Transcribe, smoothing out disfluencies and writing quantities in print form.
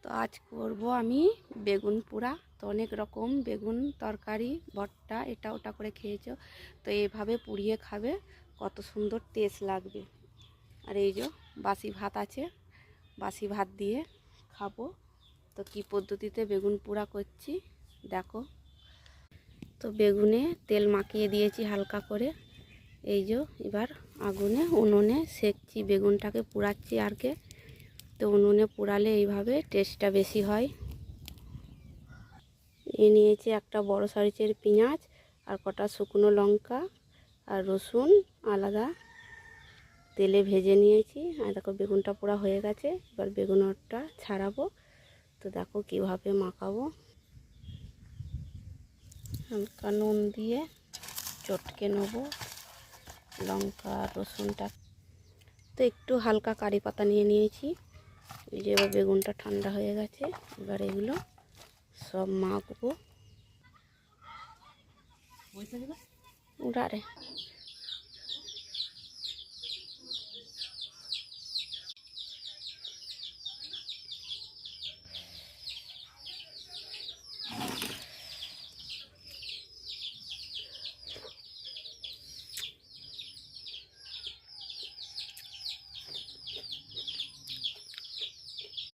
তো আজ করব আমি বেগুন পোড়া। তো অনেক রকম বেগুন তরকারি ভর্তা এটা ওটা করে খেয়েছো, তো এইভাবে পুড়িয়ে খাবে, কত সুন্দর টেস্ট লাগবে। আর এই যে বাসি ভাত আছে, বাসি ভাত দিয়ে খাবো। তো কি পদ্ধতিতে বেগুন পোড়া করছি দেখো। তো বেগুনে তেল মাখিয়ে দিয়েছি হালকা করে। এই যে এবার আগুনে উনুনে সেকছি, বেগুনটাকে পোড়াচ্ছি আরকে। তো উনুনে পোড়ালে এইভাবে টেস্টটা বেশি হয়। নিয়েছি একটা বড় সাইজের পেঁয়াজ আর কটা শুকনো লঙ্কা আর রসুন আলাদা তেলে ভেজে নিয়েছি। আর দেখো বেগুনটা পোড়া হয়ে গেছে, এবার বেগুনটা ছাড়াবো। তো দেখো কিভাবে মাখাবো। হালকা নুন দিয়ে চটকে নেবো লঙ্কা রসুনটা। তো একটু হালকা কারি পাতা নিয়ে নিয়েছি। এই যে এবার বেগুনটা ঠান্ডা হয়ে গেছে, এবার এগুলো সব মাখবো। উড়ারে